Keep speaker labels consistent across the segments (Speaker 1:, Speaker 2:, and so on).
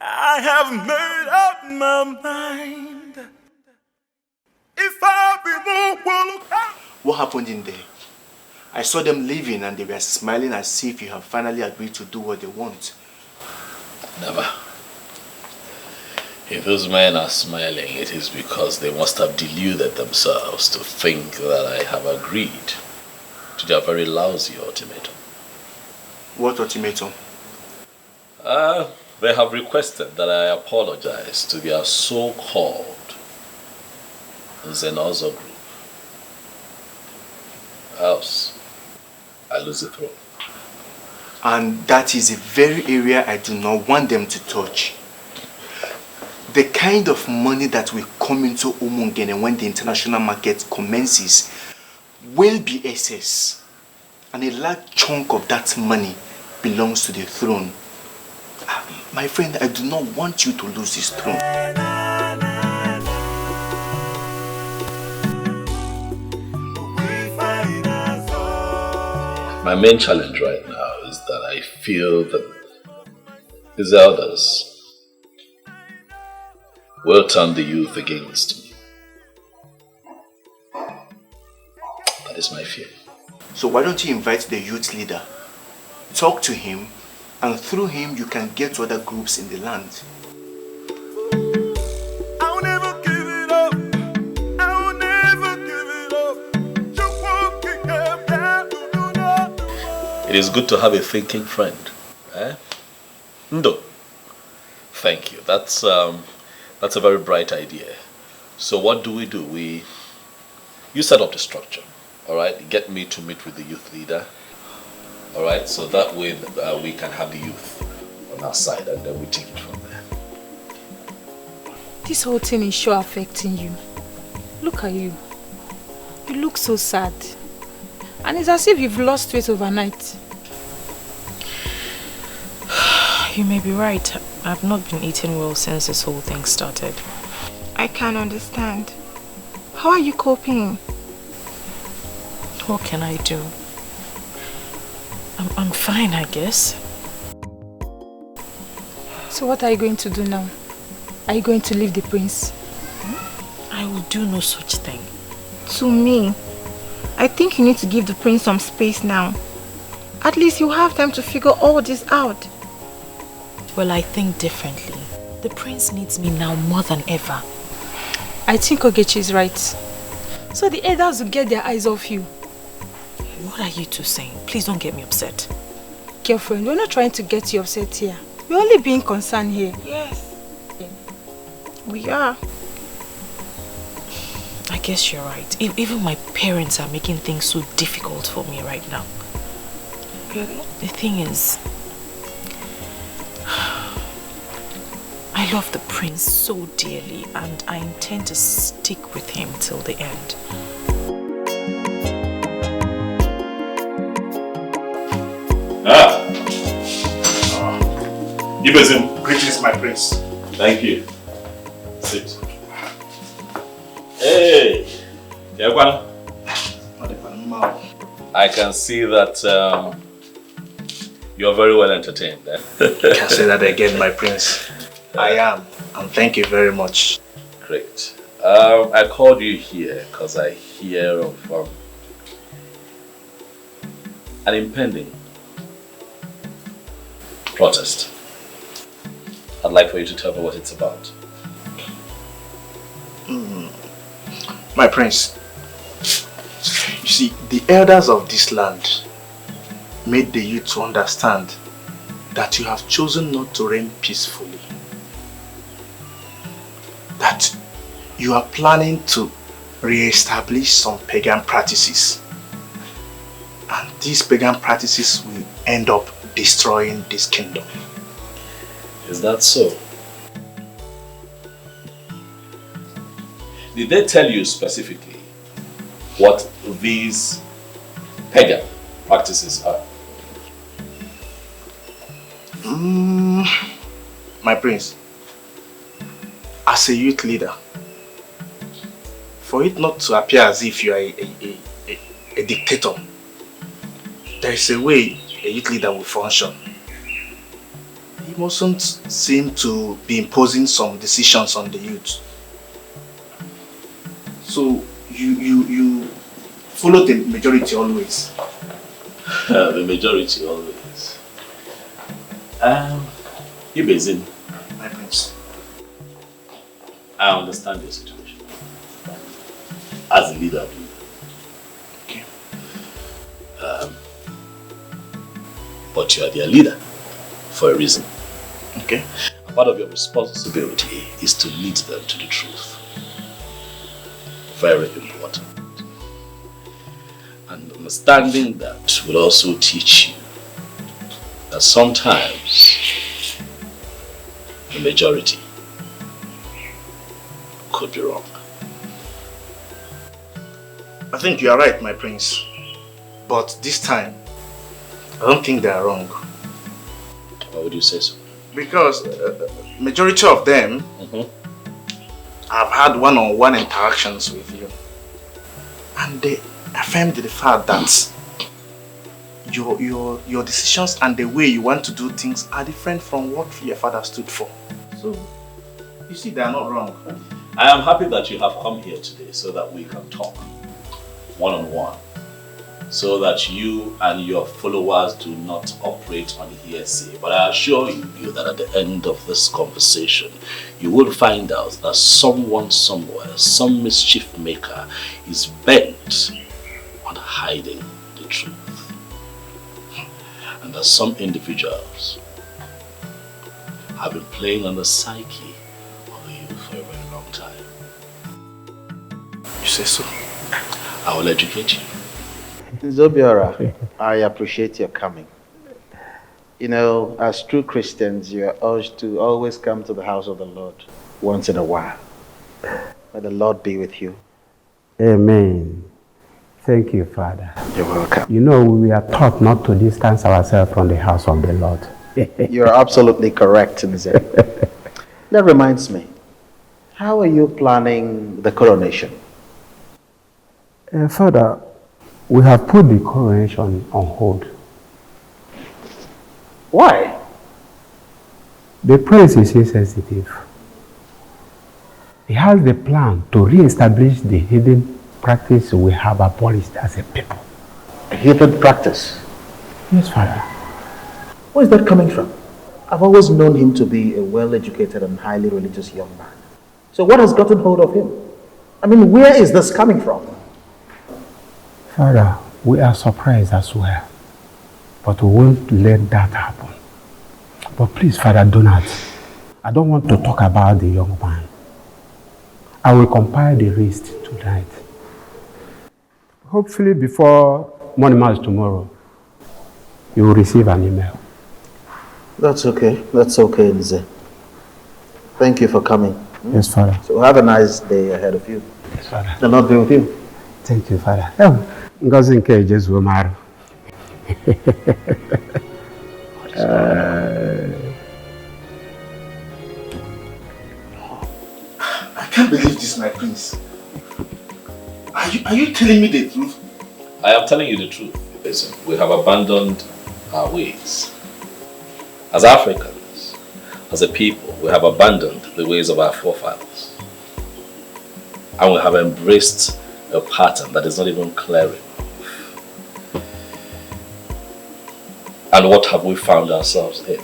Speaker 1: I have made up my mind. If I be
Speaker 2: What happened in there? I saw them leaving and they were smiling as if you have finally agreed to do what they want.
Speaker 3: Never. If those men are smiling, it is because they must have deluded themselves to think that I have agreed to their very lousy ultimatum.
Speaker 2: What ultimatum?
Speaker 3: They have requested that I apologize to their so-called Nze Na Ozo group. Else, I lose the throne.
Speaker 2: And that is the very area I do not want them to touch. The kind of money that will come into Umungele when the international market commences will be excess. And a large chunk of that money belongs to the throne. My friend, I do not want you to lose this throne.
Speaker 3: My main challenge right now is that I feel that his elders will turn the youth against me. That is my fear.
Speaker 2: So why don't you invite the youth leader, talk to him, and through him you can get to other groups in the land.
Speaker 1: I'll never give it up. I will never give it up. Just walking up down.
Speaker 3: It is good to have a thinking friend. Ndo. Thank you. That's a very bright idea. So what do? You set up the structure, all right? Get me to meet with the youth leader, all right? So that way we can have the youth on our side and then we take it from there.
Speaker 4: This whole thing is sure affecting you. Look at you. You look so sad. And it's as if you've lost weight overnight.
Speaker 5: You may be right. I've not been eating well since this whole thing started.
Speaker 6: I can't understand. How are you coping?
Speaker 5: What can I do? I'm fine, I guess.
Speaker 4: So what are you going to do now? Are you going to leave the prince?
Speaker 5: I will do no such thing.
Speaker 6: To me, I think you need to give the prince some space now. At least you have time to figure all this out.
Speaker 5: Well, I think differently. The prince needs me now more than ever.
Speaker 4: I think Ogechi is right. So the elders will get their eyes off you.
Speaker 5: What are you two saying? Please don't get me upset.
Speaker 4: Girlfriend, we're not trying to get you upset here. We're only being concerned here.
Speaker 6: Yes. We are.
Speaker 5: I guess you're right. Even my parents are making things so difficult for me right now.
Speaker 6: Really?
Speaker 5: The thing is, I love the prince so dearly and I intend to stick with him till the end.
Speaker 7: Ugezu, greetings, my prince.
Speaker 3: Thank you. Sit. Hey! I can see that you're very well entertained.
Speaker 7: You can say that again, my prince. I am, and thank you very much.
Speaker 3: Great. I called you here because I hear of an impending protest. I'd like for you to tell me what it's about.
Speaker 7: My prince, you see, the elders of this land made the youth to understand that you have chosen not to reign peacefully. That you are planning to re-establish some pagan practices. And these pagan practices will end up destroying this kingdom.
Speaker 3: Is that so? Did they tell you specifically what these pagan practices are?
Speaker 7: My prince, as a youth leader, for it not to appear as if you are a dictator, there is a way a youth leader will function. He mustn't seem to be imposing some decisions on the youth. So you follow the majority always.
Speaker 3: The majority always. Ibezin,
Speaker 7: My prince.
Speaker 3: I understand your situation. As a leader of you.
Speaker 7: Okay.
Speaker 3: But you are their leader for a reason.
Speaker 7: Okay.
Speaker 3: And part of your responsibility is to lead them to the truth. Very important. And understanding that will also teach you that sometimes the majority could be wrong.
Speaker 7: I think you are right, my prince. But this time, I don't think they are wrong.
Speaker 3: Why would you say so?
Speaker 7: Because majority of them have had one-on-one interactions with you. And they affirmed the fact that your decisions and the way you want to do things are different from what your father stood for. So, you see, they are not wrong.
Speaker 3: I am happy that you have come here today so that we can talk one-on-one, so that you and your followers do not operate on hearsay. But I assure you that at the end of this conversation, you will find out that someone somewhere, some mischief maker, is bent on hiding the truth. And that some individuals have been playing on the psyche of the youth for a very long time.
Speaker 7: You say so?
Speaker 3: I will educate you.
Speaker 8: Zobiora, I appreciate your coming. You know, as true Christians, you are urged to always come to the house of the Lord once in a while. May the Lord be with you.
Speaker 9: Amen. Thank you, Father.
Speaker 8: You're welcome.
Speaker 9: You know, we are taught not to distance ourselves from the house of the Lord.
Speaker 8: You're absolutely correct, Nze. That reminds me, how are you planning the coronation?
Speaker 9: Father, we have put the coronation on hold.
Speaker 8: Why?
Speaker 9: The prince is insensitive. He has the plan to re-establish the hidden practice we have abolished as a people.
Speaker 8: A heathen practice?
Speaker 9: Yes, Father.
Speaker 8: Where is that coming from? I've always known him to be a well-educated and highly religious young man. So what has gotten hold of him? I mean, where is this coming from?
Speaker 9: Father, we are surprised as well, but we won't let that happen. But please, Father, do not. I don't want to talk about the young man. I will compile the list tonight. Hopefully before morning mass tomorrow, you will receive an email.
Speaker 8: That's okay. That's okay, Nze. Thank you for coming.
Speaker 9: Yes, Father.
Speaker 8: So have a nice day ahead of you.
Speaker 9: Yes, Father.
Speaker 8: The Lord be with you.
Speaker 9: Thank you, Father. Ngozi nke Ugezu maru.
Speaker 7: I can't believe this, my prince. Are you telling me the truth?
Speaker 3: I am telling you the truth. Listen, we have abandoned our ways. As Africans, as a people, we have abandoned the ways of our forefathers. And we have embraced a pattern that is not even clear enough. And what have we found ourselves in?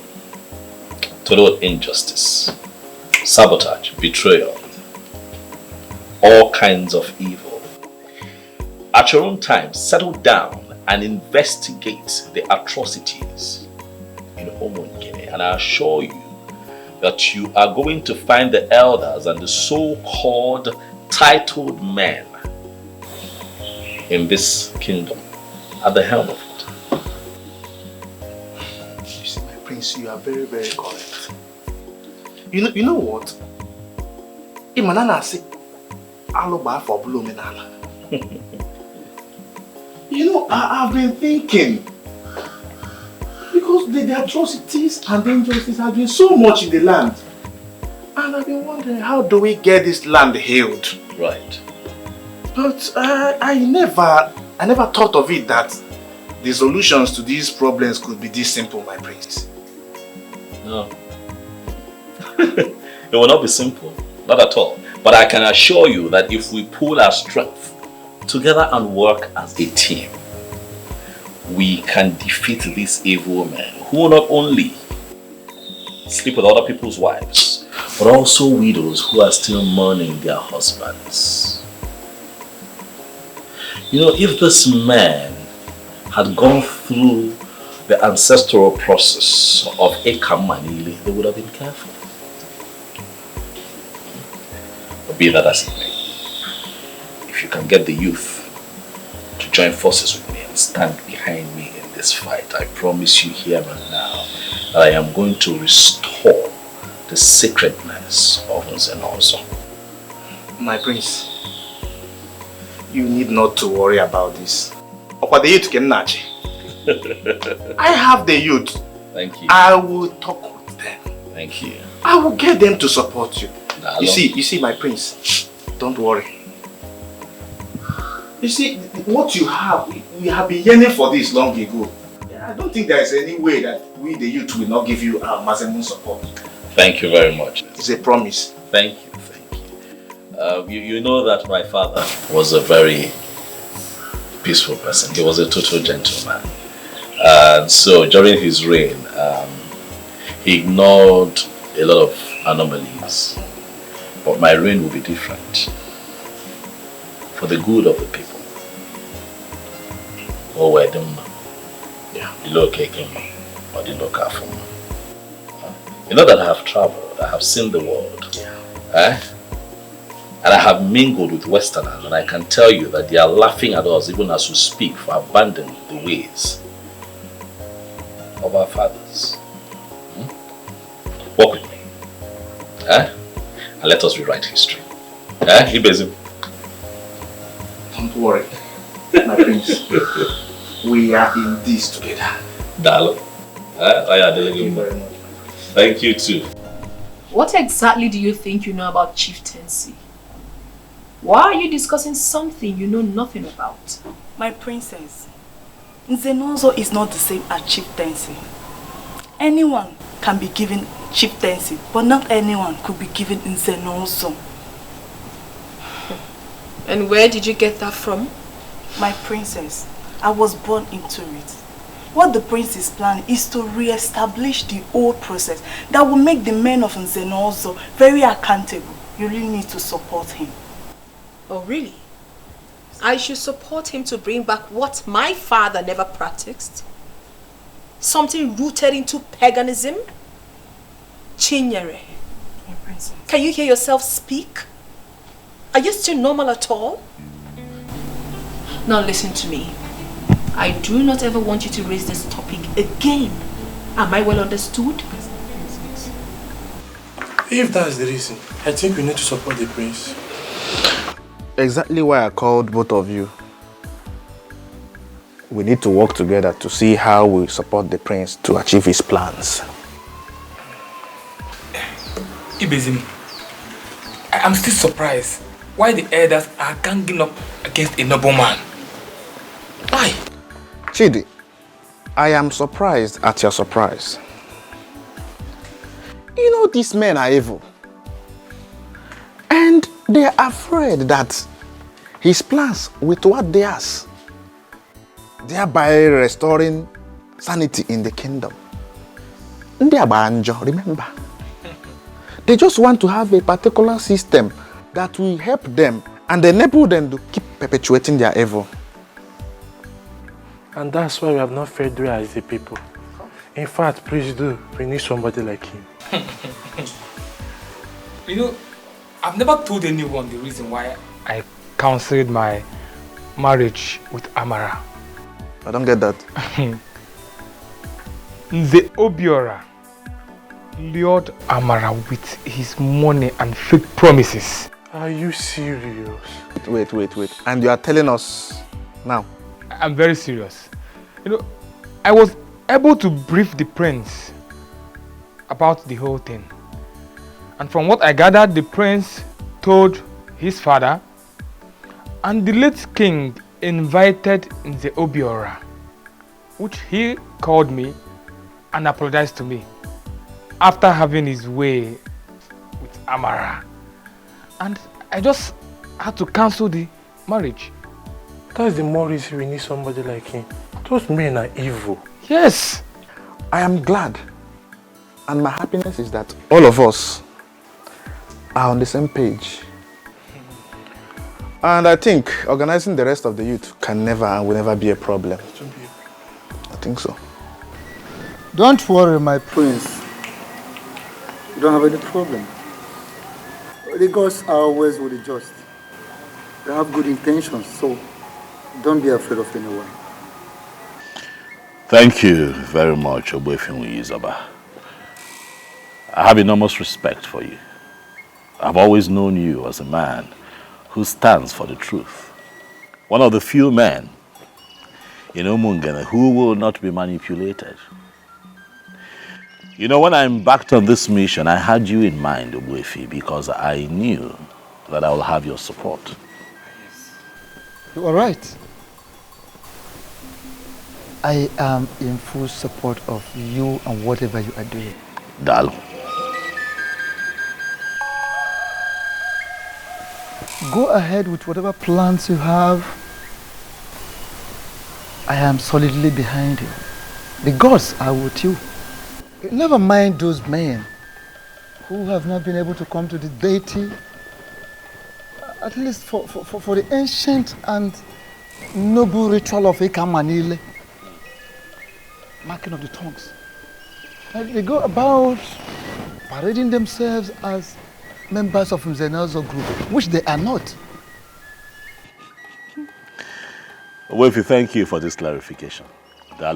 Speaker 3: Total injustice, sabotage, betrayal, all kinds of evil. At your own time, settle down and investigate the atrocities in Umungele, and I assure you that you are going to find the elders and the so-called titled men in this kingdom at the helm of it.
Speaker 7: You see, my prince, you are very, very correct. You know what? Imanana say, "Aloba for blumenala." You know, I've been thinking, because the atrocities and the injustice have been so much in the land, and I've been wondering, how do we get this land healed?
Speaker 3: Right.
Speaker 7: But I never thought of it that the solutions to these problems could be this simple, my prince.
Speaker 3: No. It will not be simple. Not at all. But I can assure you that if we pool our strength together and work as a team, we can defeat these evil men who not only sleep with other people's wives, but also widows who are still mourning their husbands. You know, if this man had gone through the ancestral process of Ikamma N'ire, they would have been careful. But be that as it may, if you can get the youth to join forces with me and stand behind me in this fight, I promise you here and now that I am going to restore the sacredness of Nze Na Ozo.
Speaker 7: My prince, you need not to worry about this. I have the youth.
Speaker 3: Thank you.
Speaker 7: I will talk with them.
Speaker 3: Thank you.
Speaker 7: I will get them to support you.
Speaker 3: Nah,
Speaker 7: You see, my prince, don't worry. You see, what you have, we have been yearning for this long ago. I don't think there is any way that we, the youth, will not give you our maximum support.
Speaker 3: Thank you very much.
Speaker 7: It's a promise.
Speaker 3: Thank you. You know that my father was a very peaceful person. He was a total gentleman. And so during his reign, he ignored a lot of anomalies. But my reign will be different. For the good of the people. Oh, I don't know.
Speaker 7: Yeah.
Speaker 3: The local kingdom or the local form. You know that I have traveled, I have seen the world.
Speaker 7: Yeah.
Speaker 3: And I have mingled with Westerners, and I can tell you that they are laughing at us even as we speak for abandoning the ways of our fathers. Walk with me. And let us rewrite history. Ugezu.
Speaker 7: Don't worry, my prince. We are in this together.
Speaker 3: Dalo.
Speaker 7: Thank you very much.
Speaker 3: Thank you too.
Speaker 10: What exactly do you think you know about chieftaincy? Why are you discussing something you know nothing about?
Speaker 5: My princess, Nze Na Ozo is not the same as chieftaincy. Anyone can be given chieftaincy, but not anyone could be given Nze Na Ozo.
Speaker 10: And where did you get that from?
Speaker 5: My princess, I was born into it. What the prince is planning is to re-establish the old process that will make the men of Nze Na Ozo very accountable. You really need to support him.
Speaker 10: Oh, really? I should support him to bring back what my father never practiced? Something rooted into paganism? Chinyere,
Speaker 5: My princess.
Speaker 10: can you hear yourself speak? Are you still normal at all? Now listen to me. I do not ever want you to raise this topic again. Am I well understood?
Speaker 11: If that's the reason, I think we need to support the prince.
Speaker 7: Exactly why I called both of you. We need to work together to see how we support the prince to achieve his plans.
Speaker 12: Ibezim, I am still surprised why the elders are ganging up against a noble man. Why?
Speaker 7: Chidi, I am surprised at your surprise. You know these men are evil. And they are afraid that his plans will thwart theirs, thereby restoring sanity in the kingdom. Remember, they just want to have a particular system that will help them and enable them to keep perpetuating their evil.
Speaker 11: And that's why we have not Fredrick as the people. In fact, please do, we need somebody like him.
Speaker 12: You know, I've never told anyone the reason why I cancelled my marriage with Amara.
Speaker 7: I don't get that.
Speaker 12: Nze Obiora lured Amara with his money and fake promises.
Speaker 11: Are you serious?
Speaker 7: Wait. And you are telling us now?
Speaker 12: I'm very serious. You know, I was able to brief the prince about the whole thing. And from what I gathered, the prince told his father And the late king invited Nze Obiora, which he called me and apologized to me after having his way with Amara. And I just had to cancel the marriage.
Speaker 11: That's the more reason we need somebody like him. Those men are evil.
Speaker 12: Yes.
Speaker 13: I am glad. And my happiness is that all of us are on the same page. And I think organizing the rest of the youth can never and will never be a problem. I think so.
Speaker 14: Don't worry, my prince. You don't have any problem. The gods are always with the just. They have good intentions, so don't be afraid of anyone.
Speaker 3: Thank you very much, Ogbuefi Izaba. I have enormous respect for you. I've always known you as a man who stands for the truth. One of the few men in Umungele who will not be manipulated. You know, when I embarked on this mission, I had you in mind, Ogbuefi, because I knew that I will have your support.
Speaker 14: You are right. I am in full support of you and whatever you are doing.
Speaker 3: Dal.
Speaker 14: Go ahead with whatever plans you have. I am solidly behind you. The gods are with you. Never mind those men who have not been able to come to the deity, at least for the ancient and noble ritual of Ikamma N'ire, marking of the tongues. And they go about parading themselves as members of Nze Na Ozo group, which they are not.
Speaker 3: Ogbuefi, thank you for this clarification. I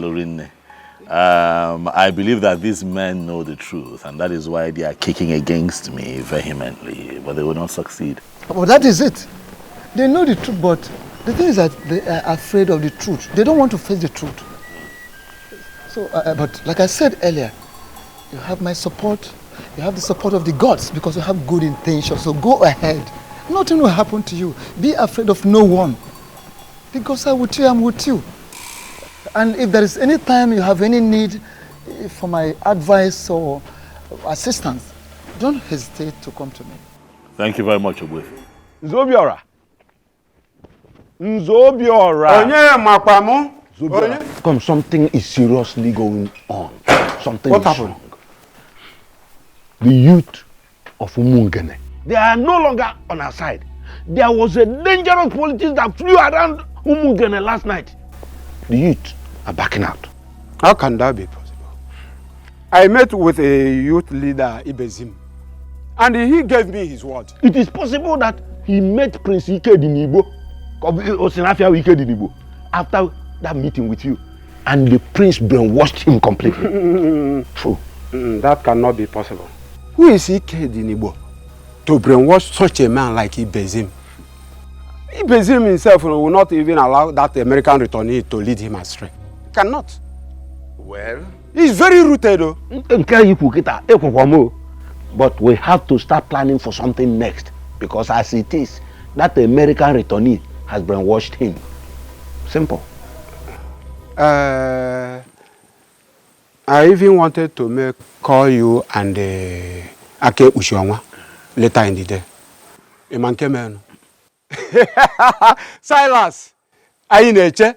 Speaker 3: believe that these men know the truth, and that is why they are kicking against me vehemently, but they will not succeed.
Speaker 14: Well, that is it. They know the truth, but the thing is that they are afraid of the truth. They don't want to face the truth. So, but like I said earlier, you have my support. You have the support of the gods because you have good intentions. So go ahead. Nothing will happen to you. Be afraid of no one. The gods are with you, I'm with you. And if there is any time you have any need for my advice or assistance, don't hesitate to come to me.
Speaker 3: Thank you very much, Ogbuefi.
Speaker 9: Nzobiora. Nzobiora.
Speaker 15: Come, something is seriously going on. Something
Speaker 9: What
Speaker 15: is
Speaker 9: happened?
Speaker 15: wrong. The youth of Umungele,
Speaker 9: They are no longer on our side. There was a dangerous politics that flew around Umungele last night.
Speaker 15: the youth are backing out.
Speaker 16: How can that be possible? I met with a youth leader, Ibezim, and he gave me his word.
Speaker 9: It is possible that he met Prince Ikedinaigbo,
Speaker 15: After that meeting with you, and the prince brainwashed him completely. True.
Speaker 16: That cannot be possible. Who is Ikedinaigbo to brainwash such a man like Ibezim? Ibezim himself will not even allow that American returnee to lead him astray. Cannot.
Speaker 15: Well,
Speaker 16: he's very rooted though.
Speaker 15: But we have to start planning for something next, because as it is, that American returnee has brainwashed him. Simple.
Speaker 16: I even wanted to call you and Ake Ushiwanwa later in the day. A man came in. Silas, Aineche,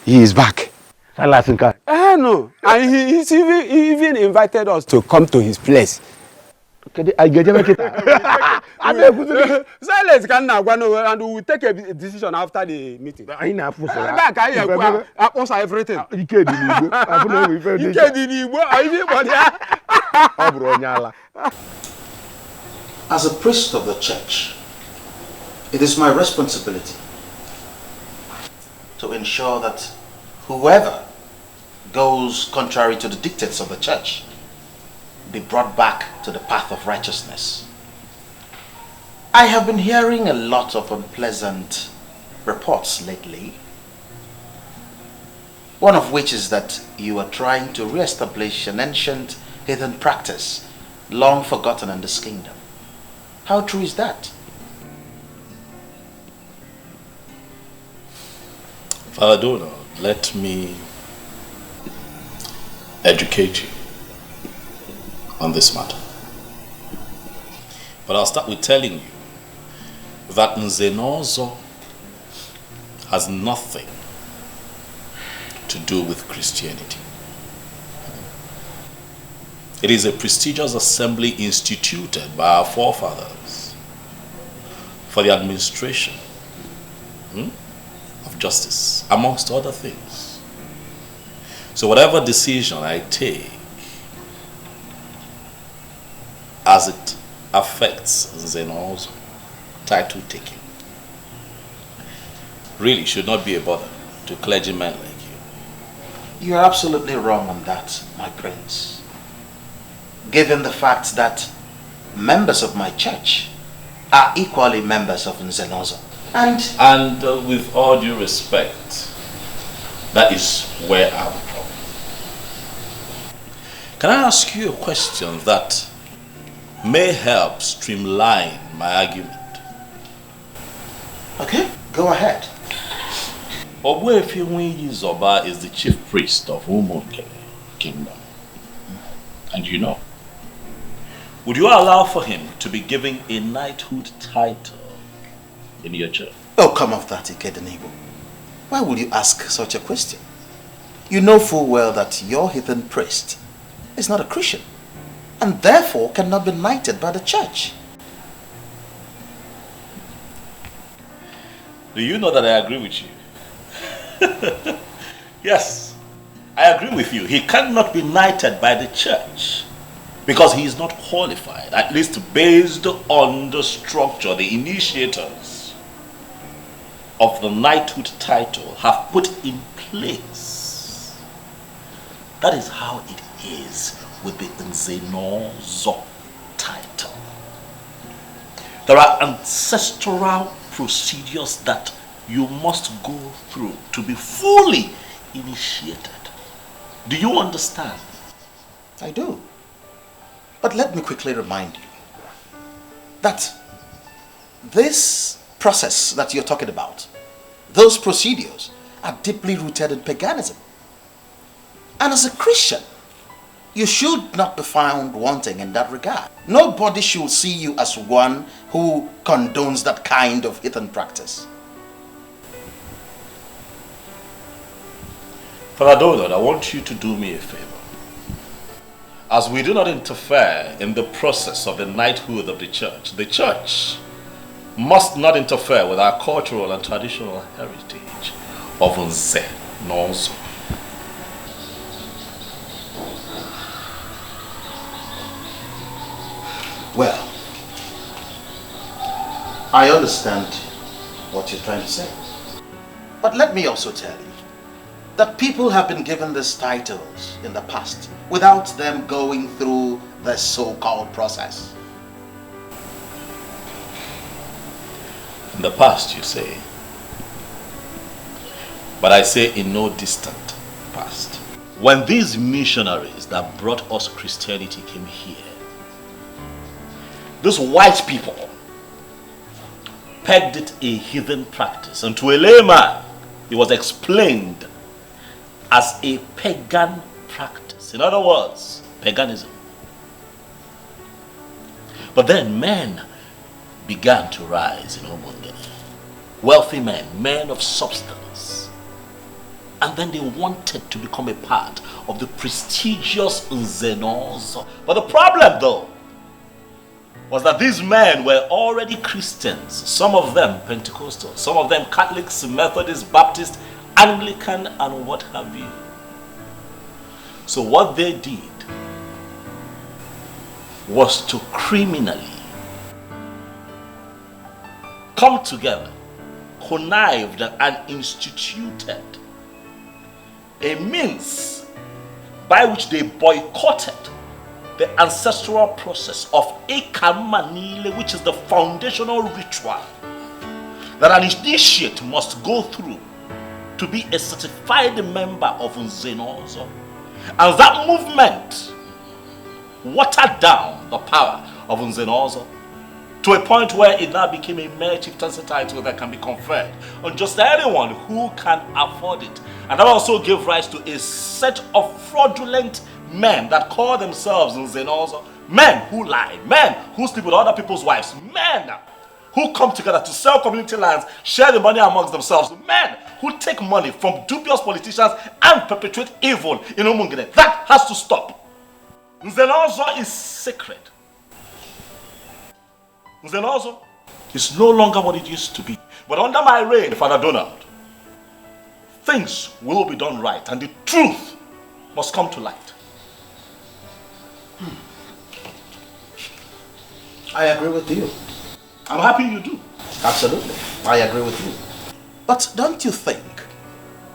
Speaker 16: he is back.
Speaker 15: Silas Nka?
Speaker 16: No, and he even invited us to come to his place. Silence can now go nowhere, and we will take a decision after the meeting. Everything.
Speaker 8: As a priest of the church, it is my responsibility to ensure that whoever goes contrary to the dictates of the church be brought back to the path of righteousness. I have been hearing a lot of unpleasant reports lately, one of which is that you are trying to re-establish an ancient heathen practice long forgotten in this kingdom. How true is that?
Speaker 3: Father Donald, let me educate you on this matter. But I'll start with telling you that Nze Na Ozo has nothing to do with Christianity. It is a prestigious assembly instituted by our forefathers for the administration of justice, amongst other things. So whatever decision I take as it affects Nze Na Ozo, title taking, really should not be a bother to clergymen like you.
Speaker 8: You are absolutely wrong on that, my prince. Given the fact that members of my church are equally members of Nze Na Ozo.
Speaker 3: And with all due respect, that is where I'm from. Can I ask you a question that may help streamline my argument?
Speaker 8: Okay, go ahead.
Speaker 3: Ogbuefi Zoba is the chief priest of Umungele Kingdom. And you know, would you allow for him to be given a knighthood title in your church?
Speaker 8: Oh, come off that, Ikedinaigbo. Why would you ask such a question? You know full well that your heathen priest is not a Christian and therefore cannot be knighted by the church.
Speaker 3: Do you know that I agree with you? Yes, I agree with you. He cannot be knighted by the church because he is not qualified, at least based on the structure the initiators of the knighthood title have put in place. That is how it is with the Nze Na Ozo title. There are ancestral procedures that you must go through to be fully initiated. Do you understand?
Speaker 8: I do. But let me quickly remind you that this process that you're talking about, those procedures are deeply rooted in paganism. And as a Christian, you should not be found wanting in that regard. Nobody should see you as one who condones that kind of heathen practice.
Speaker 3: Father Donald, I want you to do me a favor. As we do not interfere in the process of the knighthood of the church must not interfere with our cultural and traditional heritage of Nze Na Ozo.
Speaker 8: Well, I understand what you're trying to say. But let me also tell you that people have been given these titles in the past without them going through the so-called process.
Speaker 3: In the past, you say. But I say in no distant past. When these missionaries that brought us Christianity came here, those white people pegged it a heathen practice, and to a layman, it was explained as a pagan practice. In other words, paganism. But then men began to rise in Umungele. Wealthy men, men of substance. And then they wanted to become a part of the prestigious Nze Na Ozo. But the problem though was that these men were already Christians, some of them Pentecostal, some of them Catholics, Methodist, Baptist, Anglican, and what have you. So what they did was to criminally come together, connived and instituted a means by which they boycotted the ancestral process of Ikamma N'ire, which is the foundational ritual that an initiate must go through to be a certified member of Nze Na Ozo. And that movement watered down the power of Nze Na Ozo to a point where it now became a mere chieftaincy title that can be conferred on just anyone who can afford it. And that also gave rise to a set of fraudulent men that call themselves Nze Na Ozo. Men who lie, men who sleep with other people's wives, men who come together to sell community lands, share the money amongst themselves, men who take money from dubious politicians and perpetuate evil in Umungele. That has to stop. Nze Na Ozo is sacred. Nze Na Ozo is no longer what it used to be. But under my reign, Father Donald, things will be done right and the truth must come to light.
Speaker 8: I agree with you.
Speaker 3: I'm happy you do.
Speaker 8: Absolutely. I agree with you. But don't you think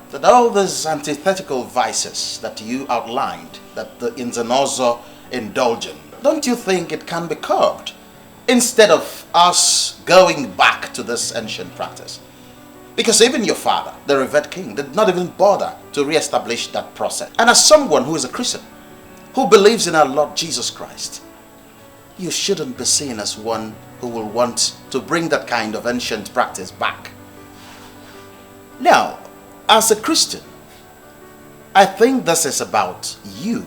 Speaker 8: that all these antithetical vices that you outlined, that the Nze Na Ozo indulge in, don't you think it can be curbed instead of us going back to this ancient practice? Because even your father, the revered king, did not even bother to re-establish that process. And as someone who is a Christian, who believes in our Lord Jesus Christ, you shouldn't be seen as one who will want to bring that kind of ancient practice back. Now, as a Christian, I think this is about you,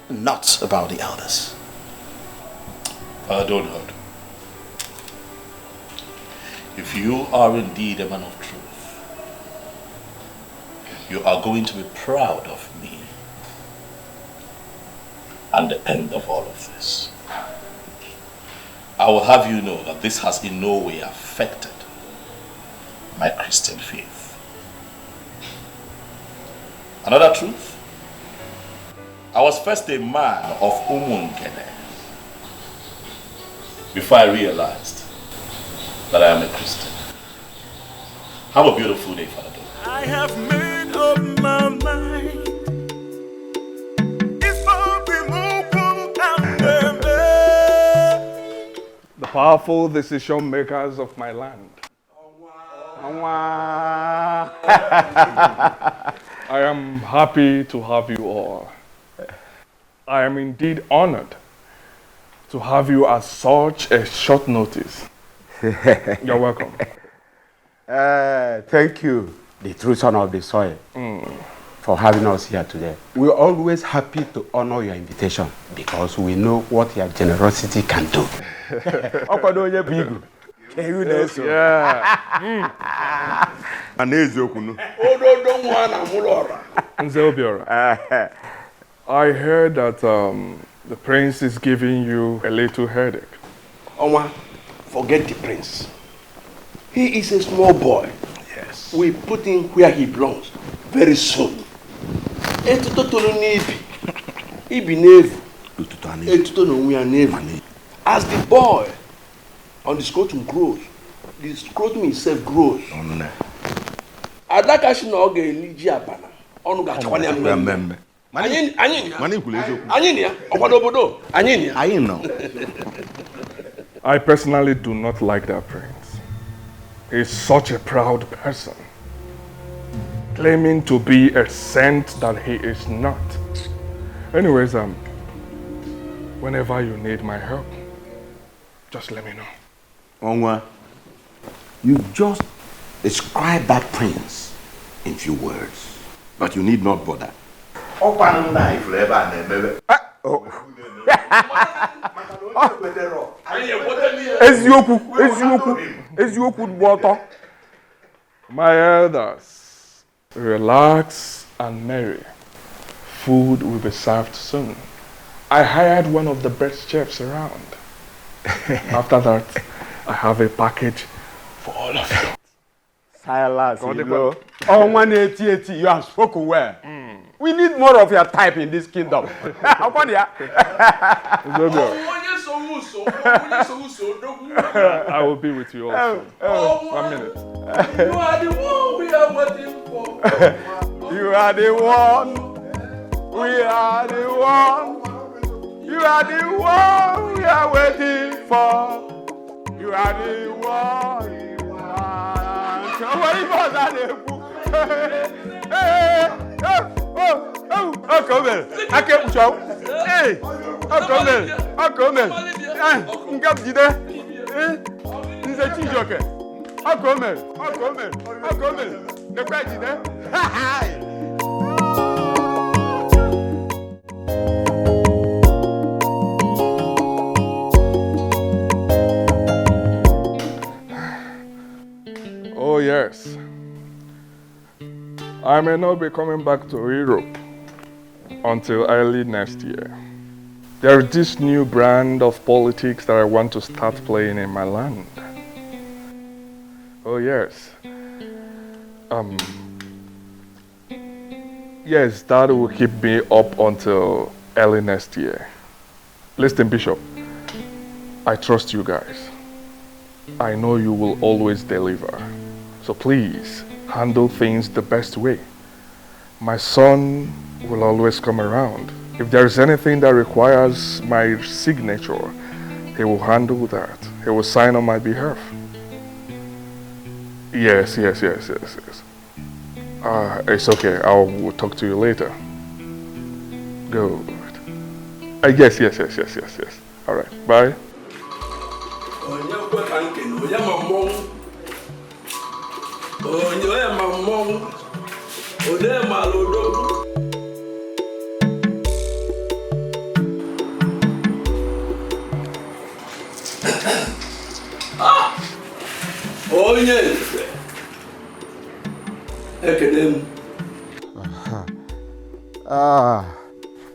Speaker 8: not about the elders.
Speaker 3: Father Donald, if you are indeed a man of truth, you are going to be proud of me and the end of all of this. I will have you know that this has in no way affected my Christian faith. Another truth, I was first a man of Umungele before I realized that I am a Christian. Have a beautiful day, Father Donald.
Speaker 1: I have made up my mind.
Speaker 17: The powerful decision makers of my land. I am happy to have you all. I am indeed honored to have you at such a short notice. You're welcome.
Speaker 16: Thank you, the true son of the soil, for having us here today. We're always happy to honor your invitation because we know what your generosity can do.
Speaker 17: I heard that the prince is giving you a little headache.
Speaker 15: Oma, forget the prince. He is a small boy. Yes. We put him where he belongs very soon. As the boy on the scrotum grows, the scrotum itself grows. Adakashi na oge eliji abana. Onu ga chakwane amembe.
Speaker 17: I personally do not like that prince. He's such a proud person, claiming to be a saint that he is not. Anyways, whenever you need my help, just let me know.
Speaker 15: Onwa, you just describe that prince in few words, but you need not bother.
Speaker 17: My elders, relax and merry. Food will be served soon. I hired one of the best chefs around. After that, I have a package for all of you.
Speaker 16: Silas, you have spoken well. We need more of your type in this kingdom.
Speaker 17: I will be with you also. 1 minute.
Speaker 15: You are the one we are waiting for.
Speaker 16: You are the one. We are the one. You are the one we are waiting for. You are the one. Akome. Ngap jide. Nze Chijoke. Akome. Nekwa jide.
Speaker 17: Oh yes. I may not be coming back to Europe until early next year. There is this new brand of politics that I want to start playing in my land. Oh yes. Yes, that will keep me up until early next year. Listen, Bishop, I trust you guys. I know you will always deliver. So please, handle things the best way. My son will always come around. If there's anything that requires my signature, he will handle that. He will sign on my behalf. Yes. It's okay. I will talk to you later. Good. Yes. All right. Bye.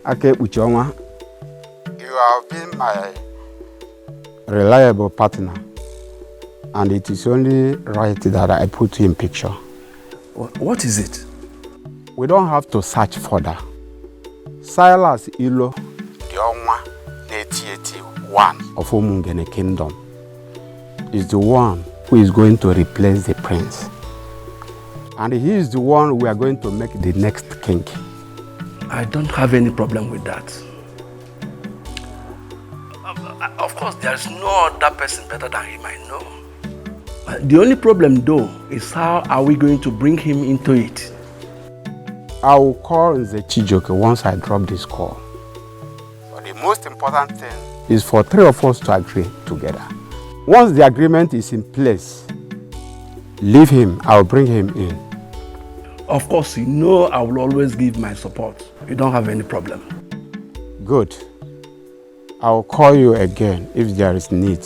Speaker 16: Akekpuchionwa, you have been my reliable partner, and it is only right that I put you in picture.
Speaker 18: What is it?
Speaker 16: We don't have to search further. Silas Ilo, the Onwa 8081 of Umungele Kingdom, is the one who is going to replace the prince. And he is the one we are going to make the next king.
Speaker 18: I don't have any problem with that. Of course, there's no other person better than him, I know. The only problem though is how are we going to bring him into it?
Speaker 16: I will call Nze Chijoke once I drop this call. But the most important thing is for three of us to agree together. Once the agreement is in place, leave him, I'll bring him in.
Speaker 18: Of course, you know I will always give my support. You don't have any problem.
Speaker 16: Good. I'll call you again if there is need.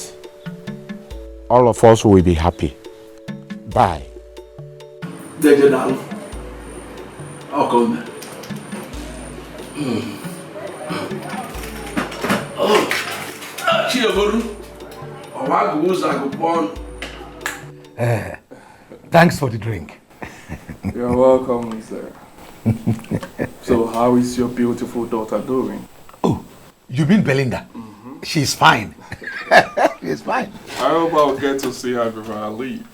Speaker 16: All of us will be happy. Bye.
Speaker 18: I'll come.
Speaker 19: Thanks for the drink.
Speaker 17: You're welcome, sir. So how is your beautiful daughter doing?
Speaker 19: Oh, you mean Belinda? She's fine. She's fine.
Speaker 17: I hope I'll get to see her before I leave.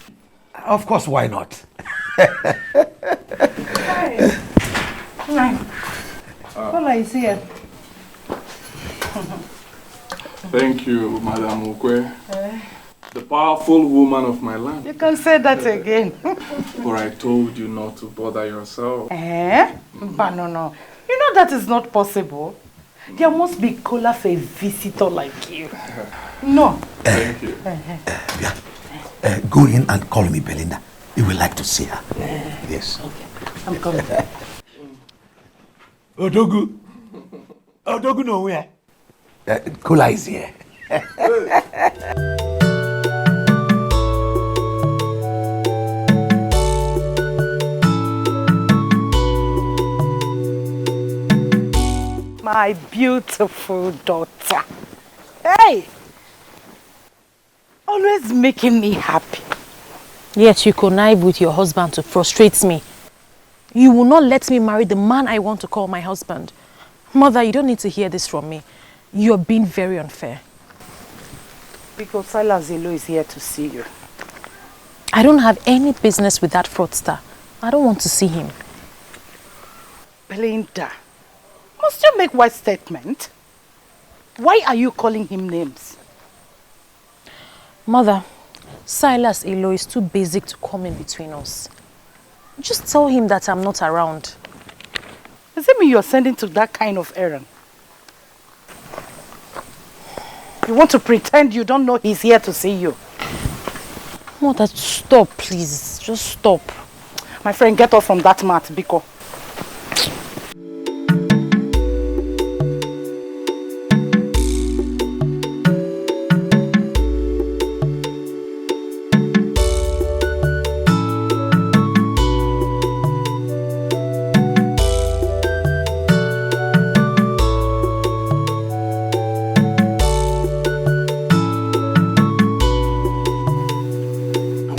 Speaker 19: Of course, why not?
Speaker 20: Hi. Paula is here.
Speaker 17: Thank you, Madam Ukwe. The powerful woman of my land.
Speaker 20: You can say that again.
Speaker 17: But I told you not to bother yourself.
Speaker 20: But no. You know that is not possible. There must be cola for a visitor like you. No.
Speaker 17: Thank you.
Speaker 19: Go in and call me Belinda. You will like to see her. Yes.
Speaker 20: Okay. I'm coming.
Speaker 19: Odogu. Odogu nowhere. Cola is here.
Speaker 20: My beautiful daughter. Hey! Always making me happy.
Speaker 10: Yet you connive with your husband to frustrate me. You will not let me marry the man I want to call my husband. Mother, you don't need to hear this from me. You're being very unfair.
Speaker 20: Because Silas Elo is here to see you.
Speaker 10: I don't have any business with that fraudster. I don't want to see him.
Speaker 20: Belinda, must you make wise statement? Why are you calling him names?
Speaker 10: Mother, Silas Elo is too basic to come in between us. Just tell him that I'm not around.
Speaker 20: Does it mean you're sending to that kind of errand? You want to pretend you don't know he's here to see you.
Speaker 4: Mother, stop, please. Just stop.
Speaker 20: My friend, get off from that mat, Biko.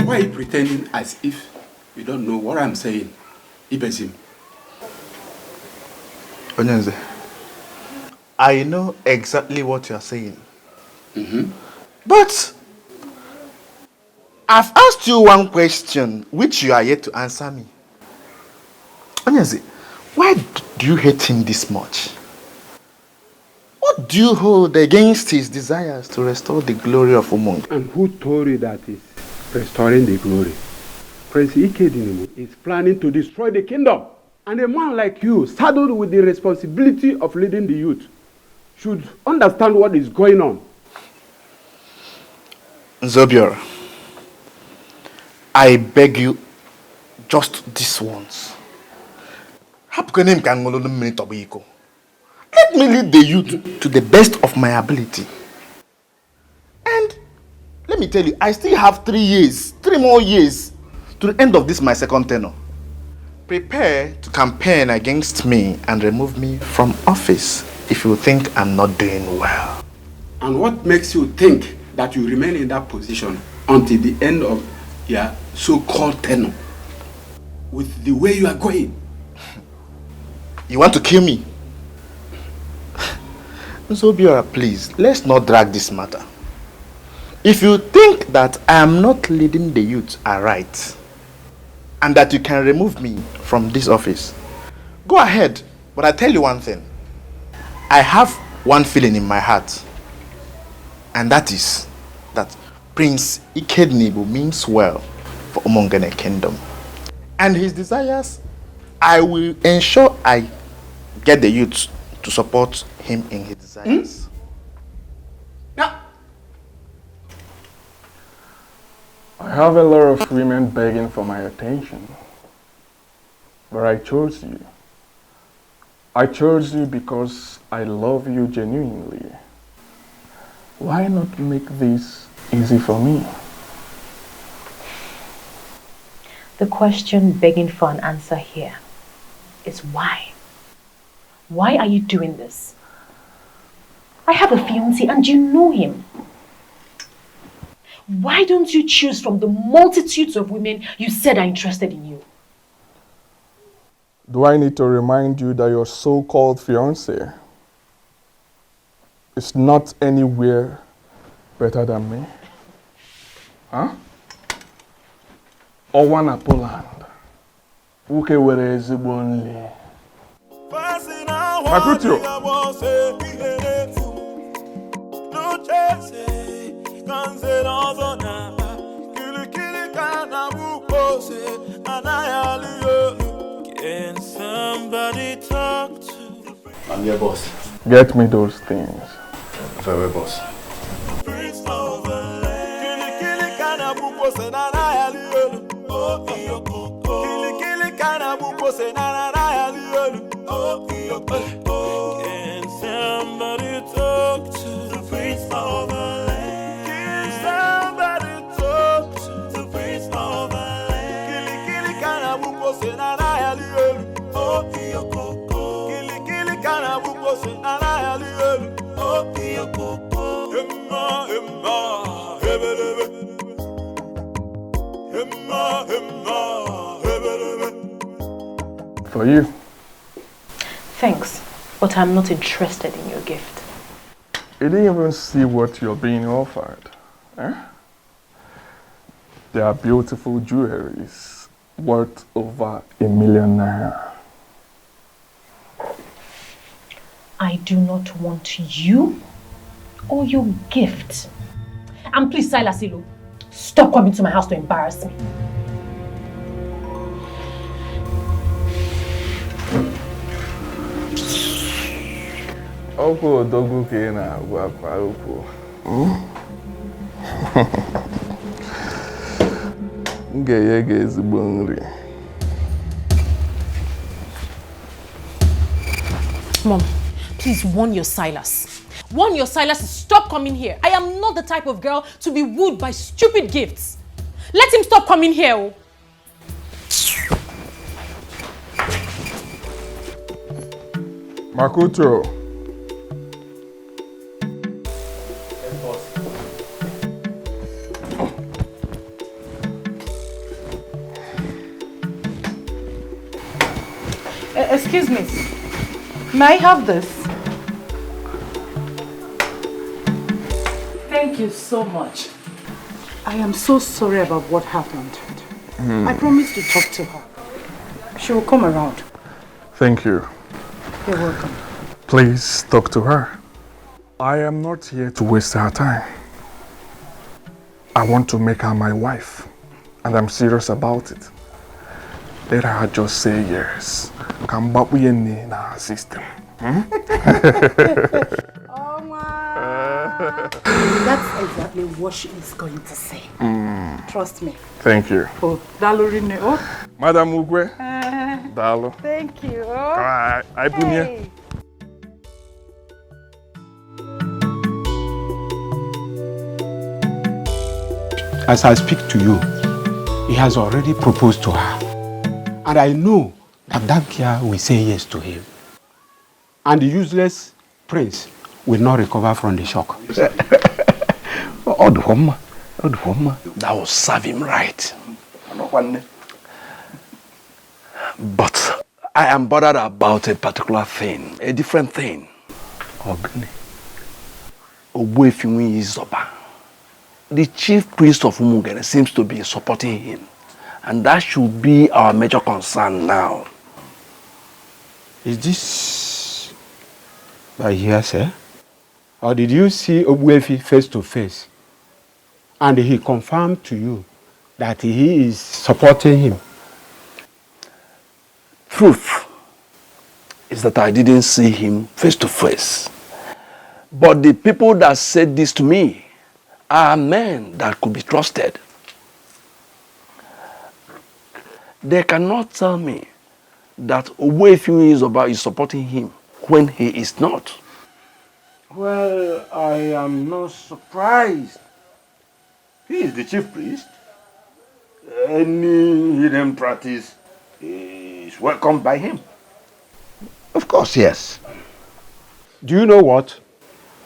Speaker 16: Why are you pretending as if you don't know what I'm saying? Ibezim.
Speaker 7: Onyenze, I know exactly what you are saying. But I've asked you one question which you are yet to answer me. Onyenze, why do you hate him this much? What do you hold against his desires to restore the glory of Umungele?
Speaker 16: And who told you that is restoring the glory? Prince Ikedinaigbo is planning to destroy the kingdom. And a man like you, saddled with the responsibility of leading the youth, should understand what is going on.
Speaker 7: Zobiora, I beg you, just this once. Let me lead the youth to the best of my ability. And let me tell you, I still have 3 more years to the end of this my second tenure. Prepare to campaign against me and remove me from office if you think I'm not doing well.
Speaker 16: And what makes you think that you remain in that position until the end of your so-called tenure? With the way you are going.
Speaker 7: You want to kill me? Zobiora, please, let's not drag this matter. If you think that I am not leading the youth aright, and that you can remove me from this office, go ahead. But I tell you one thing. I have one feeling in my heart. And that is that Prince Ikedinaigbo means well for Umungele Kingdom. And his desires, I will ensure I get the youth to support him in his desires.
Speaker 17: I have a lot of women begging for my attention, but I chose you. I chose you because I love you genuinely. Why not make this easy for me?
Speaker 10: The question begging for an answer here is why? Why are you doing this? I have a fiancé and you know him. Why don't you choose from the multitudes of women you said are interested in you?
Speaker 17: Do I need to remind you that your so-called fiancé is not anywhere better than me? Huh? Owana Poland. Uke were ezigbo nli. Makutio.
Speaker 1: Nze Na Ozo na kili kana bukose anayaliyo. Can somebody talk to?
Speaker 7: I'm your boss.
Speaker 17: Get me those things.
Speaker 7: Very boss.
Speaker 1: Kili kana bukose anayaliyo. Oh iyo kili kana bukose anayaliyo. Oh iyo Can somebody talk to the prince of the land?
Speaker 17: For you.
Speaker 10: Thanks, but I'm not interested in your gift.
Speaker 17: You didn't even see what you're being offered. Eh? They are beautiful jewelries worth over ₦1 million.
Speaker 10: I do not want you or your gift. And please, Silas Ilu, stop coming to my house to embarrass me.
Speaker 17: Oko dogu ke na agwa kwa oko.
Speaker 10: Mom, please warn your Silas. Warn your Silas to stop coming here. I am not the type of girl to be wooed by stupid gifts. Let him stop coming here. Oh.
Speaker 17: Makoto.
Speaker 20: Excuse me. May I have this? Thank you so much. I am so sorry about what happened. I promised to talk to her. She will come around.
Speaker 17: Thank you.
Speaker 20: You're welcome.
Speaker 17: Please talk to her. I am not here to waste her time. I want to make her my wife, and I'm serious about it. Let her just say yes. Come back with in our system.
Speaker 20: That's exactly what she is going to say. Trust me.
Speaker 17: Thank you.
Speaker 20: Oh, Dalorine. Oh.
Speaker 17: Madam Ugwe. Dalo.
Speaker 20: Thank you.
Speaker 17: I
Speaker 20: Hey.
Speaker 9: As I speak to you, he has already proposed to her. And I know that that girl will say yes to him. And the useless prince will not recover from the shock.
Speaker 18: That will serve him right. But I am bothered about a particular thing, a different thing. The chief priest of Umungele seems to be supporting him. And that should be our major concern now.
Speaker 9: Is this by hearsay? Or did you see Ogbuefi face to face? And he confirmed to you that he is supporting him?
Speaker 18: Truth is that I didn't see him face to face. But the people that said this to me are men that could be trusted. They cannot tell me that Ogbuefi is supporting him when he is not.
Speaker 15: Well, I am not surprised. He is the chief priest. Any hidden practice is welcomed by him.
Speaker 9: Of course, yes. Do you know what?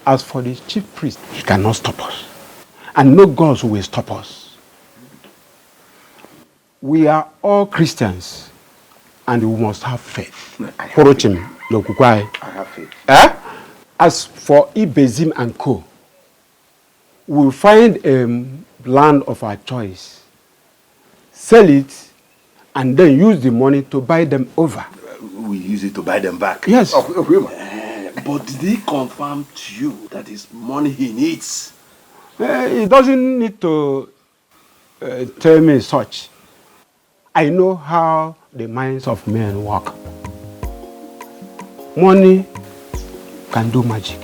Speaker 9: As for the chief priest, he cannot stop us. And no gods will stop us. We are all Christians, and we must have faith.
Speaker 15: I have faith.
Speaker 9: As for Ibezim and Co., we'll find a land of our choice, sell it, and then use the money to buy them over.
Speaker 15: We use it to buy them back.
Speaker 9: Yes.
Speaker 18: But did he confirm to you that it's money he needs?
Speaker 9: He doesn't need to tell me such. I know how the minds of men work. Money can do magic.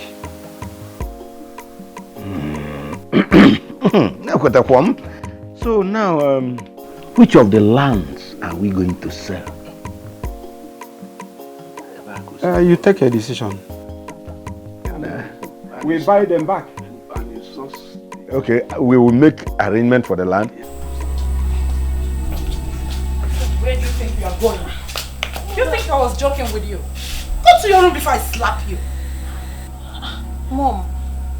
Speaker 15: So now, which of the lands are we going to sell?
Speaker 9: You take a decision. We buy them back.
Speaker 15: Okay, we will make arrangement for the land.
Speaker 20: Where do you think you are going? You think I was joking with you? Go to your room before I slap you.
Speaker 10: Mom,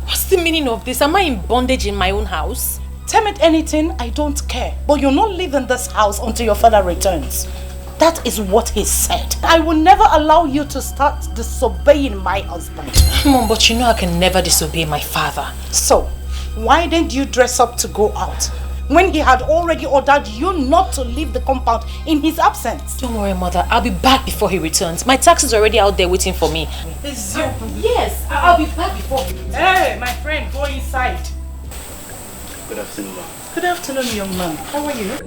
Speaker 10: what's the meaning of this? Am I in bondage in my own house?
Speaker 20: Tell me anything, I don't care. But you're not leaving this house until your father returns. That is what he said. I will never allow you to start disobeying my husband.
Speaker 10: Mom, but you know I can never disobey my father.
Speaker 20: So, why didn't you dress up to go out? When he had already ordered you not to leave the compound in his absence.
Speaker 10: Don't worry, Mother. I'll be back before he returns. My taxi is already out there waiting for me. Yes, I'll be back before he returns.
Speaker 20: Hey, my friend, go inside.
Speaker 2: Good afternoon, ma'am.
Speaker 20: Good afternoon, young man. How are you?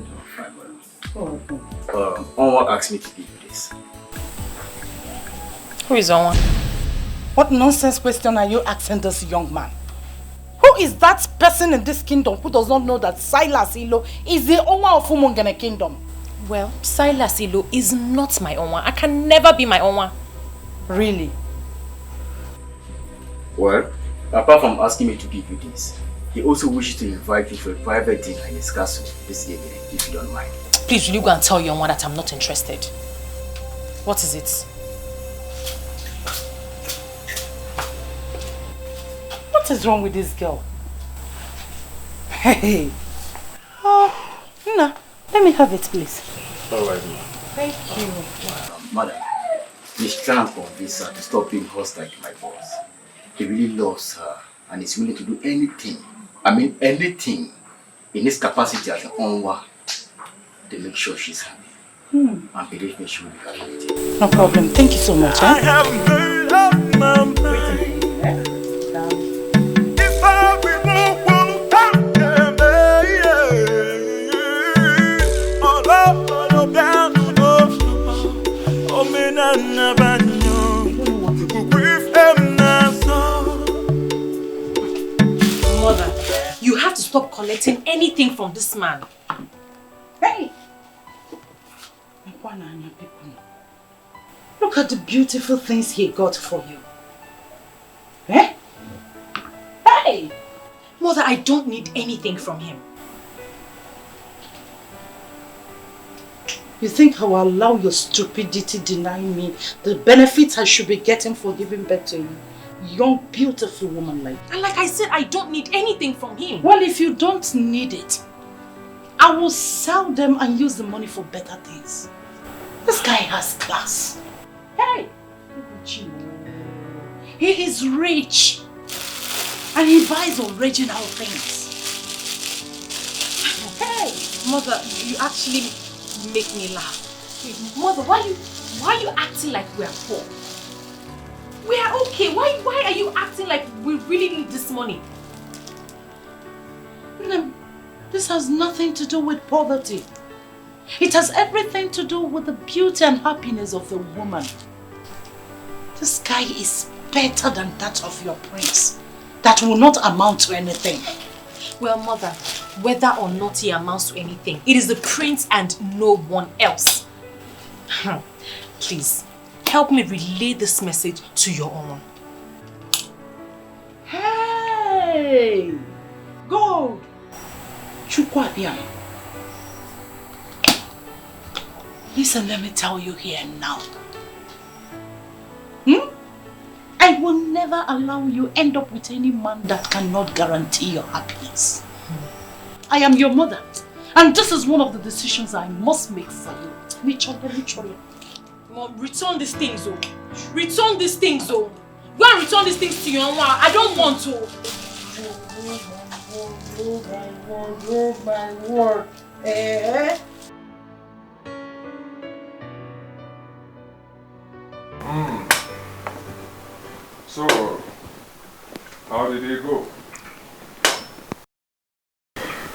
Speaker 2: Onwa asked me to give you this.
Speaker 10: Who is Onwa?
Speaker 20: What nonsense question are you asking this young man? Who Who is that person in this kingdom who does not know that Silas Ilo is the owner of Umungele Kingdom?
Speaker 10: Well, Silas Ilo is not my Onwa. I can never be my Onwa.
Speaker 20: Really?
Speaker 2: Well, apart from asking me to give you this, he also wishes to invite you for a private dinner in his castle this evening, if you don't mind.
Speaker 10: Please, will you go and tell your Onwa that I'm not interested? What is it?
Speaker 20: What is wrong with this girl? Hey. Oh, Nna, let me have it, please.
Speaker 2: All right, ma'am.
Speaker 20: Thank you.
Speaker 2: Madam, please try and convince her to stop being hostile to my boss. He really loves her and is willing to do anything, anything in his capacity as an onwa to make sure she's happy. And believe me, she will be happy with you.
Speaker 20: No problem. Thank you so much.
Speaker 1: I have made up my mind. If I remove one time, all down to those oh, me na banyo, with them na so.
Speaker 10: Mother, you have to stop collecting anything from this man.
Speaker 20: Hey! Look at the beautiful things he got for you. Eh? Hey!
Speaker 10: Mother, I don't need anything from him.
Speaker 20: You think I will allow your stupidity deny me the benefits I should be getting for giving birth to a young, beautiful woman like you?
Speaker 10: And like I said, I don't need anything from him.
Speaker 20: Well, if you don't need it, I will sell them and use the money for better things. This guy has class. Hey! He is rich. And he buys original things.
Speaker 10: Hey! Mother, you actually make me laugh. Mother, why are you acting like we are poor? We are okay. Why are you acting like we really need this money?
Speaker 20: This has nothing to do with poverty. It has everything to do with the beauty and happiness of the woman. This guy is better than that of your prince. That will not amount to anything.
Speaker 10: Well, Mother, whether or not he amounts to anything, it is the prince and no one else. Please, help me relay this message to your own.
Speaker 20: Hey! Go! Chukwabiam. Listen, let me tell you here now. I will never allow you end up with any man that cannot guarantee your happiness. I am your mother, and this is one of the decisions I must make for you. Literally.
Speaker 10: Mom, return these things, oh. Return these things, oh. Go and return these things to your mom. I don't want to.
Speaker 20: Oh my word. Eh?
Speaker 17: So, how did it go?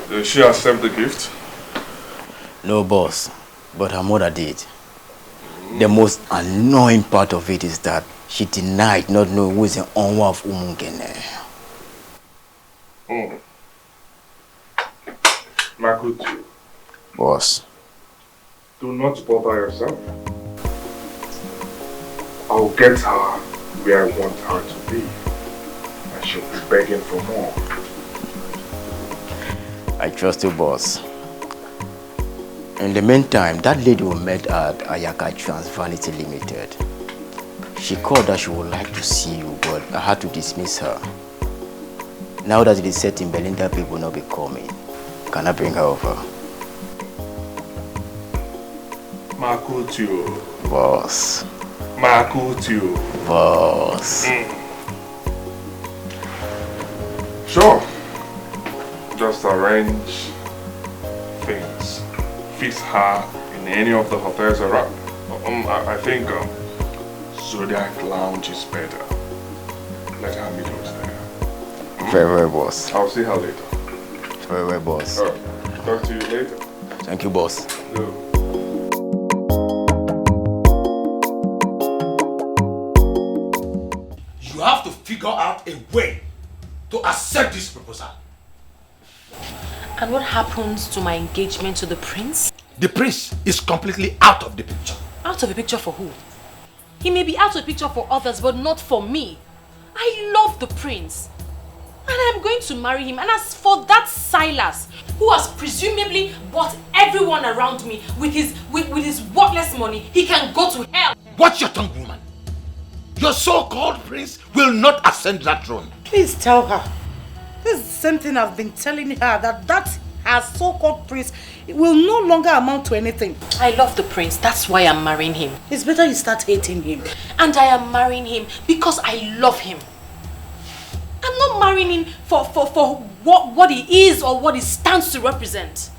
Speaker 17: Did she accept the gift?
Speaker 21: No, boss, but her mother did. The most annoying part of it is that she denied not knowing who is the owner of Umungele.
Speaker 17: Makutu.
Speaker 21: Boss.
Speaker 17: Do not bother yourself. I'll get her where I want her to be. And she'll be begging for more.
Speaker 21: I trust you, boss. In the meantime, that lady we met at Ayaka Trans Vanity Limited. She called that she would like to see you, but I had to dismiss her. Now that it is set in Berlin that people will not be coming, can I bring her over?
Speaker 17: Makutu.
Speaker 21: Boss.
Speaker 17: Makutu.
Speaker 21: Boss.
Speaker 17: Sure. Just arrange things. Fix her in any of the hotels around. I think Zodiac Lounge is better. Let her meet us there.
Speaker 21: Very well, boss.
Speaker 17: I'll see her later.
Speaker 21: Very well, boss.
Speaker 17: Talk to you later.
Speaker 21: Thank you, boss.
Speaker 17: No.
Speaker 19: You have to figure out a way to accept this proposal.
Speaker 10: And what happens to my engagement to the prince?
Speaker 19: The prince is completely out of the picture.
Speaker 10: Out of the picture for who? He may be out of the picture for others, but not for me. I love the prince. And I'm going to marry him. And as for that Silas, who has presumably bought everyone around me with his worthless money, he can go to hell.
Speaker 19: Watch your tongue, woman. Your so-called prince will not ascend that throne.
Speaker 20: Please tell her. This is the same thing I've been telling her, that her so-called prince will no longer amount to anything.
Speaker 10: I love the prince. That's why I'm marrying him.
Speaker 20: It's better you start hating him.
Speaker 10: And I am marrying him because I love him. I'm not marrying him for what he is or what he stands to represent.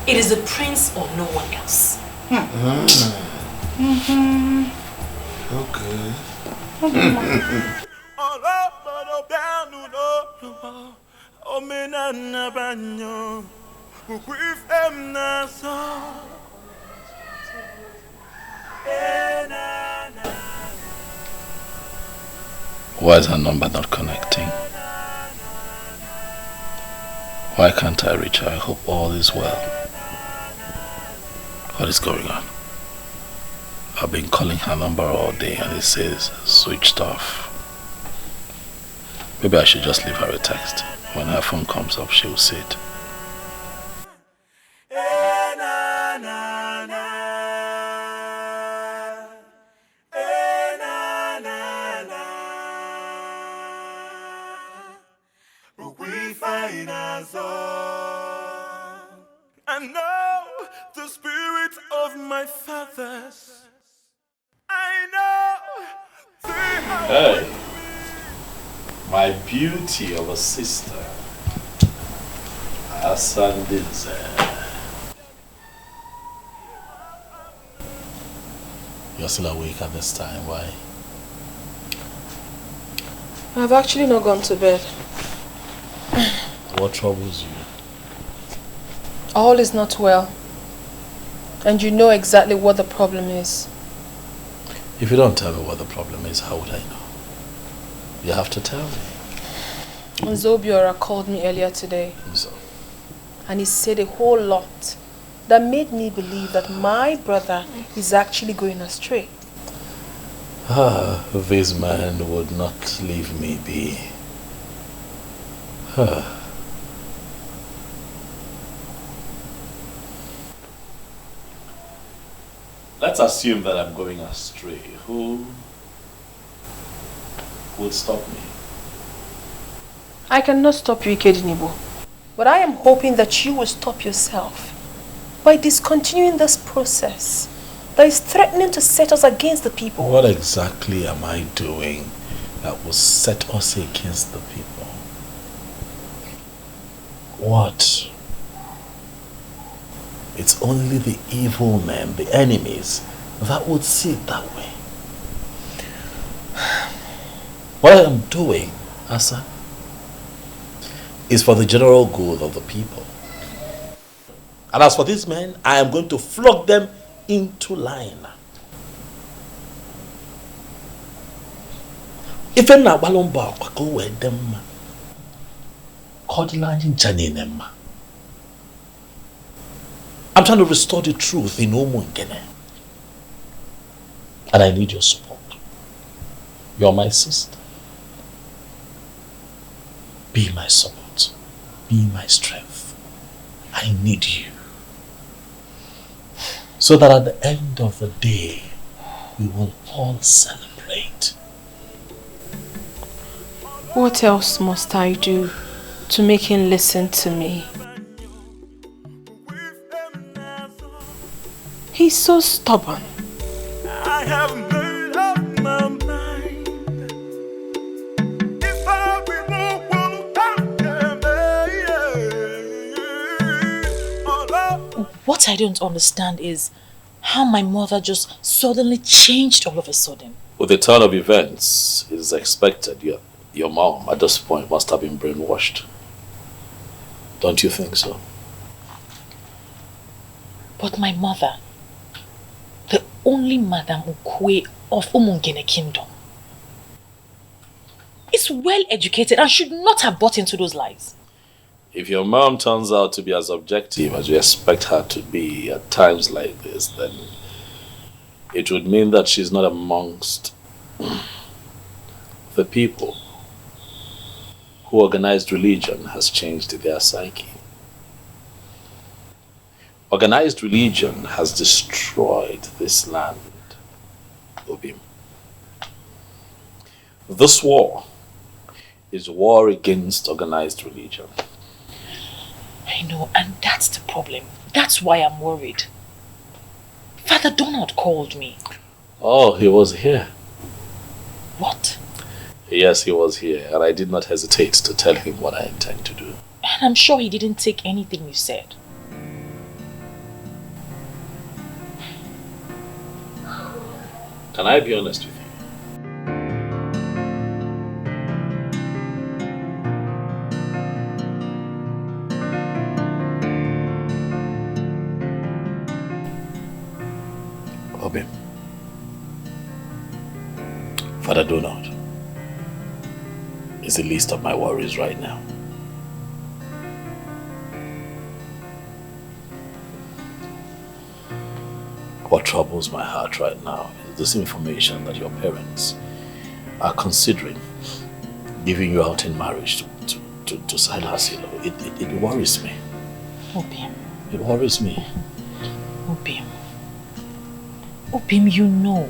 Speaker 10: It is the prince or no one else.
Speaker 3: Why is her number not connecting? Why can't I reach her? I hope all is well. What is going on? I've been calling her number all day and it says switched off. Maybe I should just leave her a text. When her phone comes up, she'll see it.
Speaker 1: I know the spirit of my fathers. I know they are.
Speaker 3: Hey, my beauty of a sister, Asandinze. You're still awake at this time, why?
Speaker 10: I've actually not gone to bed.
Speaker 3: What troubles you?
Speaker 10: All is not well. And you know exactly what the problem is.
Speaker 3: If you don't tell me what the problem is, how would I know? You have to tell me.
Speaker 10: Nzobiora called me earlier today.
Speaker 3: So?
Speaker 10: And he said a whole lot that made me believe that my brother is actually going astray.
Speaker 3: This man would not leave me be. Let's assume that I'm going astray. Who would stop me?
Speaker 10: I cannot stop you, Ikedinaigbo. But I am hoping that you will stop yourself by discontinuing this process that is threatening to set us against the people.
Speaker 3: What exactly am I doing that will set us against the people? What? It's only the evil men, the enemies, that would see it that way. What I am doing, Asa, is for the general good of the people. And as for these men, I am going to flog them into line. If I'm not balomba, go with them. I'm trying to restore the truth in Umungele. And I need your support. You're my sister. Be my support. Be my strength. I need you. So that at the end of the day, we will all celebrate.
Speaker 10: What else must I do to make him listen to me? He's so stubborn.
Speaker 1: I have made up my mind. If I
Speaker 20: What I don't understand is how my mother just suddenly changed all of a sudden.
Speaker 3: With the turn of events, it is expected your mom at this point must have been brainwashed. Don't you think so?
Speaker 20: But my mother, the only Madam Ukwe of Umungele Kingdom,
Speaker 10: is well educated and should not have bought into those lies.
Speaker 3: If your mom turns out to be as objective as you expect her to be at times like this, then it would mean that she's not amongst the people who organized religion has changed their psyche. Organized religion has destroyed this land, Obim. This war is war against organized religion.
Speaker 10: I know, and that's the problem. That's why I'm worried. Father Donald called me.
Speaker 3: Oh, he was here.
Speaker 10: What?
Speaker 3: Yes, he was here, and I did not hesitate to tell him what I intend to do.
Speaker 10: And I'm sure he didn't take anything you said.
Speaker 3: Can I be honest with you? Obim, Father Donald is the least of my worries right now. What troubles my heart right now is this information that your parents are considering giving you out in marriage to Silas. You know, it worries me.
Speaker 10: Obim.
Speaker 3: It worries me.
Speaker 10: Obim. Obim, you know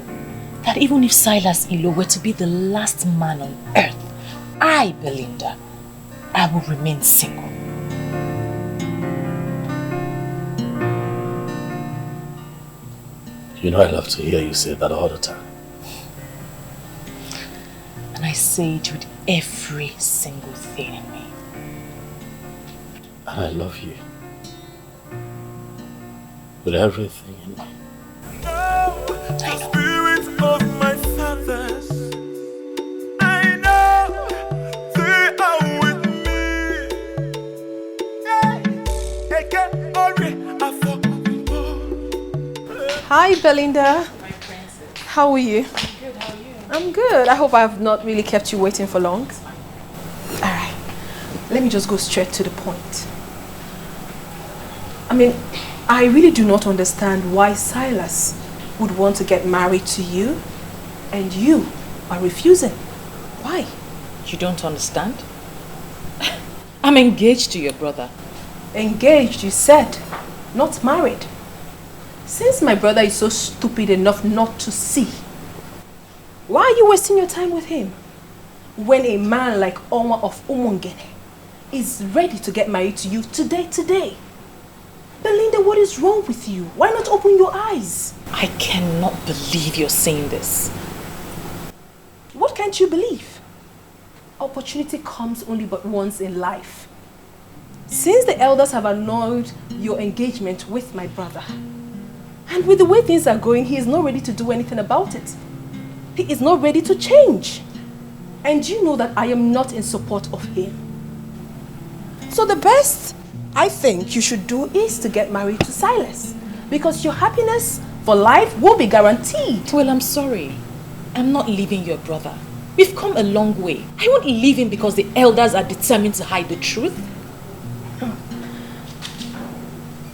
Speaker 10: that even if Silas Ilo were to be the last man on earth, I, Belinda, I will remain single.
Speaker 3: You know I love to hear you say that all the time.
Speaker 10: And I say it with every single thing in me.
Speaker 3: And I love you. With everything in me.
Speaker 1: Spirit of my fathers, I know they are with me.
Speaker 10: Hi, Belinda. My princess. How are you? I'm good. How are you? I'm good. I hope I have not really kept you waiting for long. All right. Let me just go straight to the point. I mean, I really do not understand why Silas would want to get married to you and you are refusing. Why? You don't understand? I'm engaged to your brother. Engaged, you said, not married. Since my brother is so stupid enough not to see, why are you wasting your time with him? When a man like Oma of Umungele is ready to get married to you today. Belinda, what is wrong with you? Why not open your eyes? I cannot believe you're saying this. What can't you believe? Opportunity comes only but once in life. Since the elders have annulled your engagement with my brother, and with the way things are going, he is not ready to do anything about it. He is not ready to change. And you know that I am not in support of him. So the best I think you should do is to get married to Silas, because your happiness for life will be guaranteed. Well, I'm sorry. I'm not leaving your brother. We've come a long way. I won't leave him because the elders are determined to hide the truth.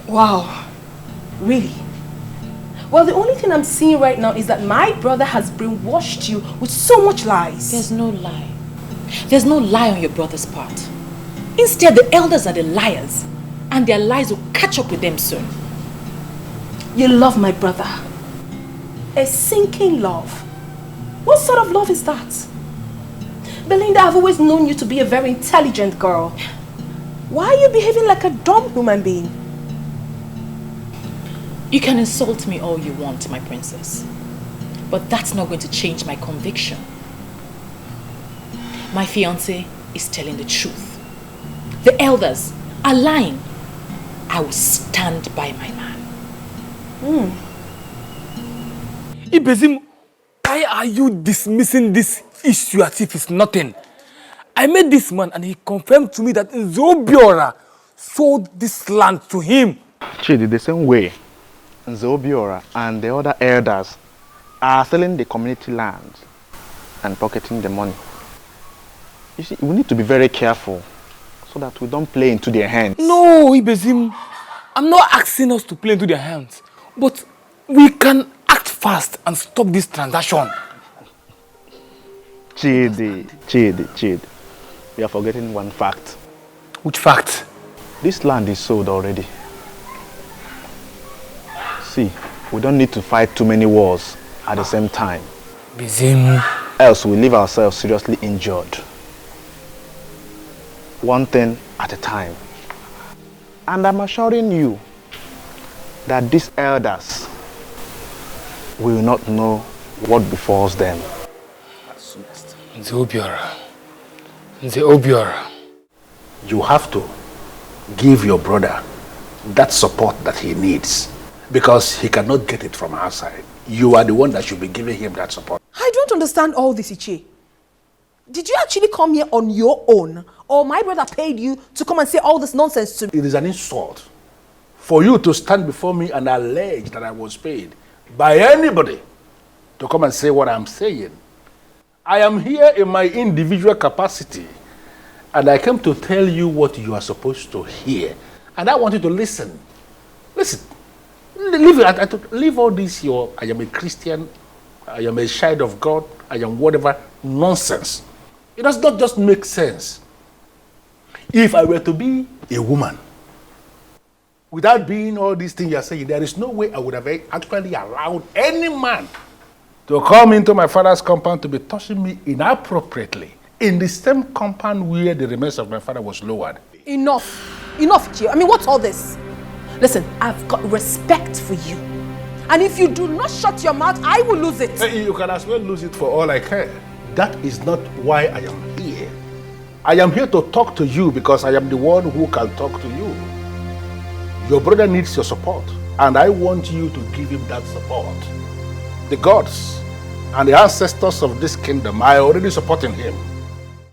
Speaker 10: Wow. Really? Well, the only thing I'm seeing right now is that my brother has brainwashed you with so much lies. There's no lie. There's no lie on your brother's part. Instead, the elders are the liars, and their lies will catch up with them soon. You love my brother. A sinking love. What sort of love is that? Belinda, I've always known you to be a very intelligent girl. Why are you behaving like a dumb human being? You can insult me all you want, my princess. But that's not going to change my conviction. My fiancé is telling the truth. The elders are lying. I will stand by my man.
Speaker 12: Ibezim, why are you dismissing this issue as if it's nothing? I met this man and he confirmed to me that Nze sold this land to him.
Speaker 13: Chidi, the same way, Nze and the other elders are selling the community land and pocketing the money. You see, we need to be very careful so that we don't play into their hands.
Speaker 12: No, Ibezim. I'm not asking us to play into their hands. But we can act fast and stop this transaction.
Speaker 13: Chidi. We are forgetting one fact.
Speaker 12: Which fact?
Speaker 13: This land is sold already. See, we don't need to fight too many wars at the same time.
Speaker 12: Bizim.
Speaker 13: Else we leave ourselves seriously injured. One thing at a time. And I'm assuring you that these elders will not know what befalls them.
Speaker 12: Nze Obiora.
Speaker 15: You have to give your brother that support that he needs because he cannot get it from outside. You are the one that should be giving him that support.
Speaker 10: I don't understand all this, Iche. Did you actually come here on your own? Or my brother paid you to come and say all this nonsense to me?
Speaker 15: It is an insult for you to stand before me and allege that I was paid by anybody to come and say what I'm saying. I am here in my individual capacity and I came to tell you what you are supposed to hear. And I want you to listen. Listen. Leave all this, I am a Christian, I am a child of God, I am whatever nonsense. It does not just make sense. If I were to be a woman, without being all these things you are saying, there is no way I would have actually allowed any man to come into my father's compound to be touching me inappropriately in the same compound where the remains of my father was lowered.
Speaker 10: Enough, Iche. I mean, what's all this? Listen, I've got respect for you. And if you do not shut your mouth, I will lose it.
Speaker 15: You can as well lose it for all I care. That is not why I am here. I am here to talk to you because I am the one who can talk to you. Your brother needs your support, and I want you to give him that support. The gods and the ancestors of this kingdom are already supporting him.